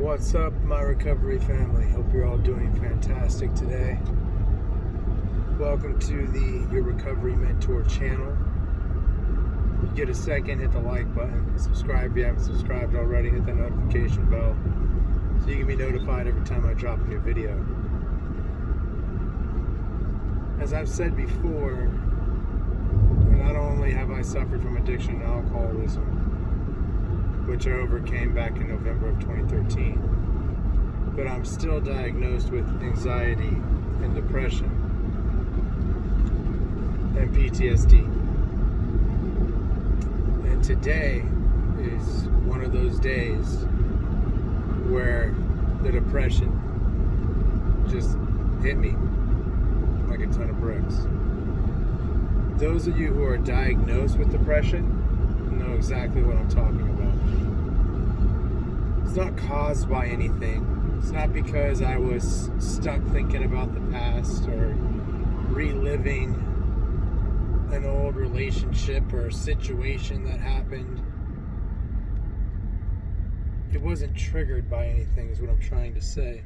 What's up, my recovery family? Hope you're all doing fantastic today. Welcome to the Your Recovery Mentor channel. If you get a second, hit the like button. Subscribe if you haven't subscribed already. Hit the notification bell so you can be notified every time I drop a new video. As I've said before, not only have I suffered from addiction and alcoholism, which I overcame back in November of 2013, but I'm still diagnosed with anxiety and depression and PTSD. And today is one of those days where the depression just hit me like a ton of bricks. Those of you who are diagnosed with depression know exactly what I'm talking about. It's not caused by anything. It's not because I was stuck thinking about the past or reliving an old relationship or a situation that happened. It wasn't triggered by anything, is what I'm trying to say.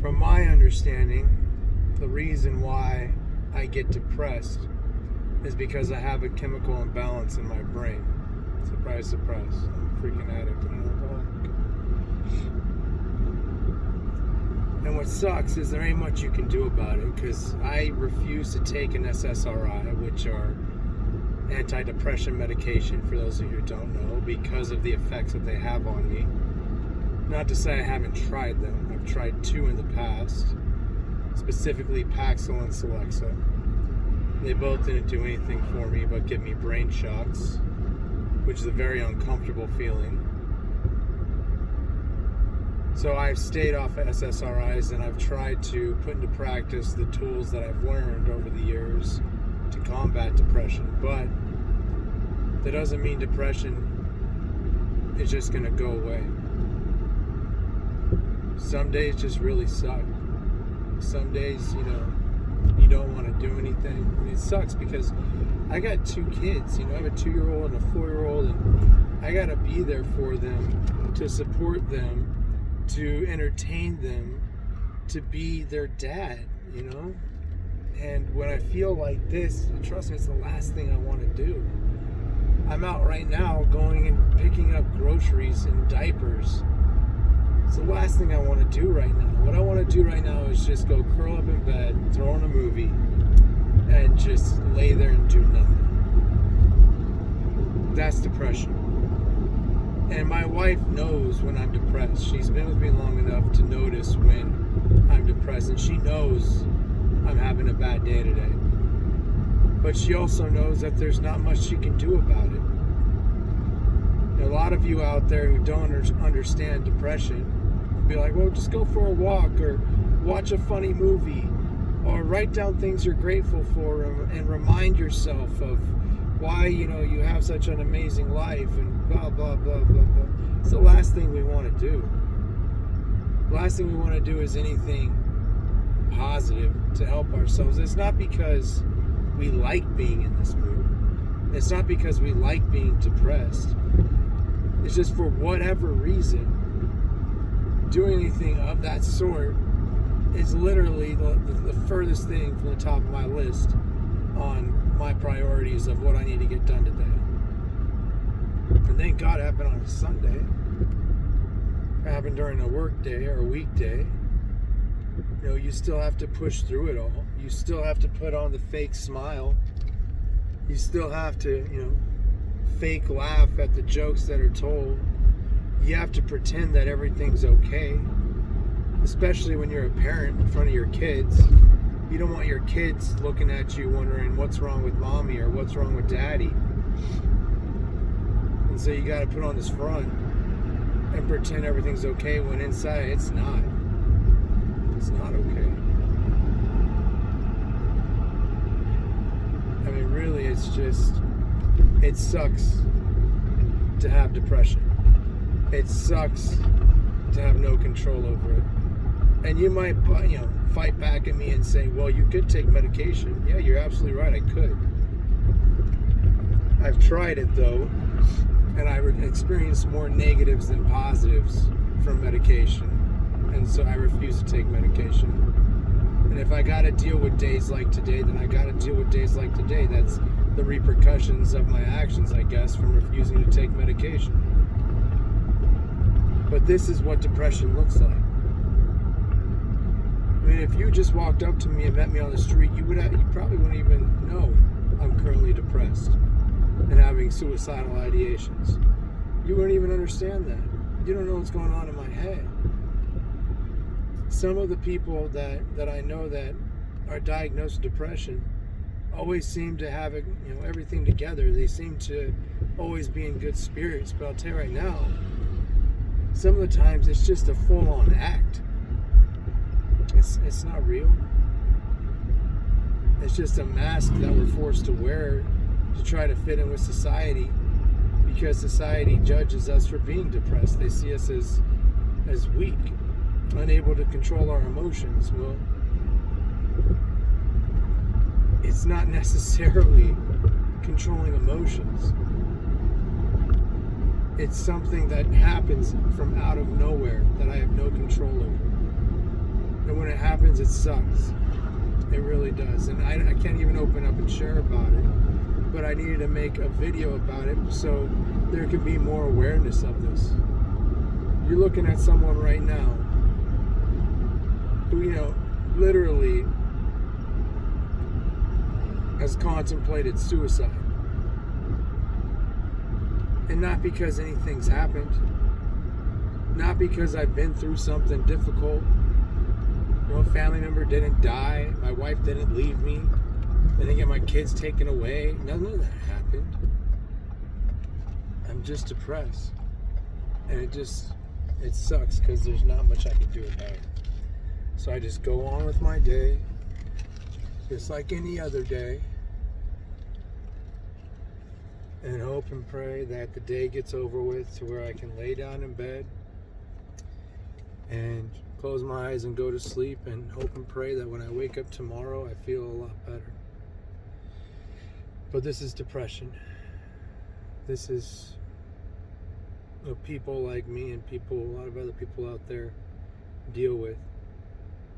From my understanding, the reason why I get depressed is because I have a chemical imbalance in my brain. Surprise, surprise. I'm a freaking addict and an alcoholic. And what sucks is there ain't much you can do about it, because I refuse to take an SSRI, which are antidepressant medication, for those of you who don't know, because of the effects that they have on me. Not to say I haven't tried them. I've tried two in the past, specifically Paxil and Celexa. They both didn't do anything for me but give me brain shocks, which is a very uncomfortable feeling. So I've stayed off of SSRIs, and I've tried to put into practice the tools that I've learned over the years to combat depression. But that doesn't mean depression is just going to go away. Some days just really suck. Some days, you don't want to do anything. I mean, it sucks because I got two kids, I have a 2-year-old and a 4-year-old, and I got to be there for them, to support them, to entertain them, to be their dad, And when I feel like this, trust me, it's the last thing I want to do. I'm out right now going and picking up groceries and diapers. It's the last thing I want to do right now. What I want to do right now is just go curl up in bed, throw on a movie, and just lay there and do nothing. That's depression. And my wife knows when I'm depressed. She's been with me long enough to notice when I'm depressed, and she knows I'm having a bad day today. But she also knows that there's not much she can do about it. A lot of you out there who don't understand depression will be like, well, just go for a walk, or watch a funny movie, or write down things you're grateful for, and remind yourself of why you have such an amazing life, and blah blah blah blah blah. It's the last thing we want to do. The last thing we want to do is anything positive to help ourselves. It's not because we like being in this mood. It's not because we like being depressed. It's just for whatever reason, doing anything of that sort is literally the furthest thing from the top of my list on my priorities of what I need to get done today. And thank God it happened on a Sunday. It happened during a work day or a weekday. You still have to push through it all. You still have to put on the fake smile. You still have to, fake laugh at the jokes that are told. You have to pretend that everything's okay, especially when you're a parent in front of your kids. You don't want your kids looking at you wondering what's wrong with mommy or what's wrong with daddy. And so you got to put on this front and pretend everything's okay when inside it's not. It's not okay. I mean, really, it sucks to have depression. It sucks to have no control over it. And you might, fight back at me and say, well, you could take medication. Yeah, you're absolutely right, I could. I've tried it, though, and experience more negatives than positives from medication. And so I refuse to take medication. And if I gotta deal with days like today, then I gotta deal with days like today. That's the repercussions of my actions, I guess, from refusing to take medication. But this is what depression looks like. I mean, if you just walked up to me and met me on the street, you probably wouldn't even know I'm currently depressed and having suicidal ideations. You wouldn't even understand that. You don't know what's going on in my head. Some of the people that I know that are diagnosed with depression always seem to have it, everything together. They seem to always be in good spirits. But I'll tell you right now, some of the times it's just a full-on act. It's not real. It's just a mask that we're forced to wear to try to fit in with society, because society judges us for being depressed. They see us as weak, unable to control our emotions. Well, it's not necessarily controlling emotions. It's something that happens from out of nowhere that I have no control over. And when it happens, it sucks. It really does. And I can't even open up and share about it. But I needed to make a video about it so there could be more awareness of this. You're looking at someone right now who, literally has contemplated suicide. And not because anything's happened. Not because I've been through something difficult. A family member didn't die. My wife didn't leave me. I didn't get my kids taken away. None of that happened. I'm just depressed. And it sucks because there's not much I can do about it. So I just go on with my day, just like any other day, and hope and pray that the day gets over with to where I can lay down in bed and close my eyes and go to sleep, and hope and pray that when I wake up tomorrow, I feel a lot better. But this is depression. This is people like me and a lot of other people out there deal with.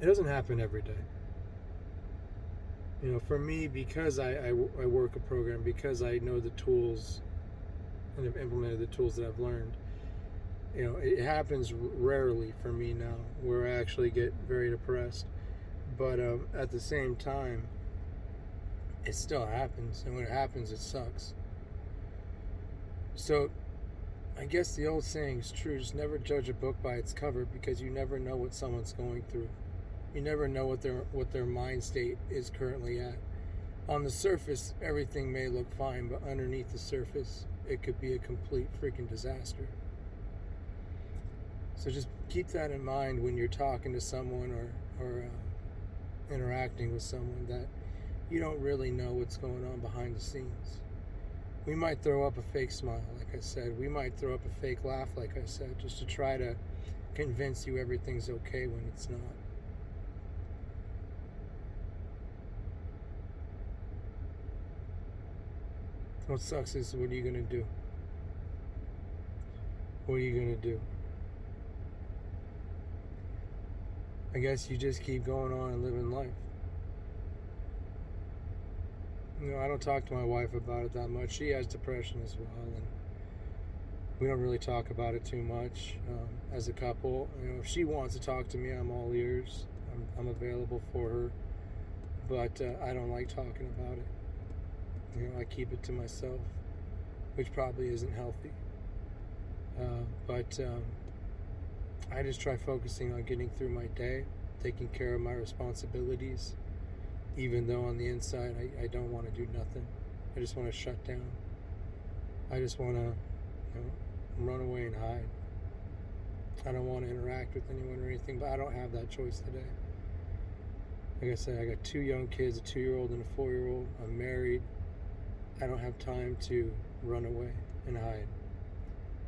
It doesn't happen every day. For me, because I work a program, because I know the tools and have implemented the tools that I've learned, it happens rarely for me now where I actually get very depressed. But at the same time, it still happens. And when it happens, it sucks. So I guess the old saying is true. Just never judge a book by its cover, because you never know what someone's going through. You never know what their mind state is currently at. On the surface, everything may look fine, but underneath the surface, it could be a complete freaking disaster. So just keep that in mind when you're talking to someone or interacting with someone, that you don't really know what's going on behind the scenes. We might throw up a fake smile, like I said. We might throw up a fake laugh, like I said, just to try to convince you everything's okay when it's not. What sucks is, what are you going to do? What are you going to do? I guess you just keep going on and living life. I don't talk to my wife about it that much. She has depression as well, and we don't really talk about it too much as a couple. If she wants to talk to me, I'm all ears. I'm available for her, but I don't like talking about it. I keep it to myself, which probably isn't healthy. But I just try focusing on getting through my day, taking care of my responsibilities, even though on the inside I don't want to do nothing. I just want to shut down. I just want to run away and hide. I don't want to interact with anyone or anything, but I don't have that choice today. Like I said, I got 2 young kids, a 2-year-old and a 4-year-old. I'm married. I don't have time to run away and hide.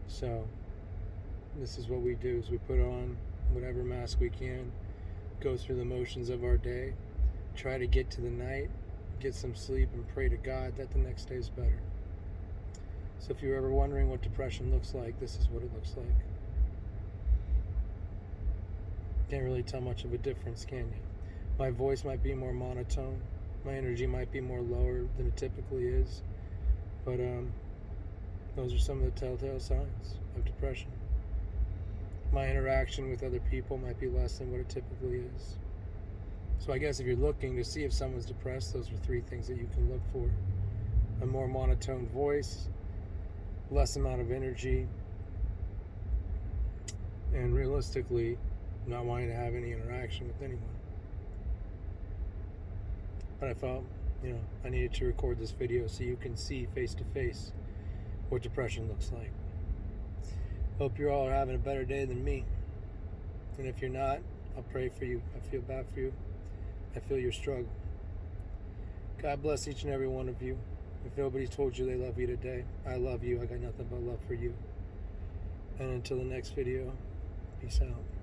So this is what we do, is we put on whatever mask we can, go through the motions of our day, try to get to the night, get some sleep, and pray to God that the next day is better. So if you're ever wondering what depression looks like, this is what it looks like. Can't really tell much of a difference, can you? My voice might be more monotone. My energy might be more lower than it typically is. But those are some of the telltale signs of depression. My interaction with other people might be less than what it typically is. So I guess if you're looking to see if someone's depressed, those are 3 things that you can look for. A more monotone voice, less amount of energy, and realistically, not wanting to have any interaction with anyone. But I felt, I needed to record this video so you can see face to face what depression looks like. Hope you're all having a better day than me. And if you're not, I'll pray for you. I feel bad for you. I feel your struggle. God bless each and every one of you. If nobody told you they love you today, I love you. I got nothing but love for you. And until the next video, peace out.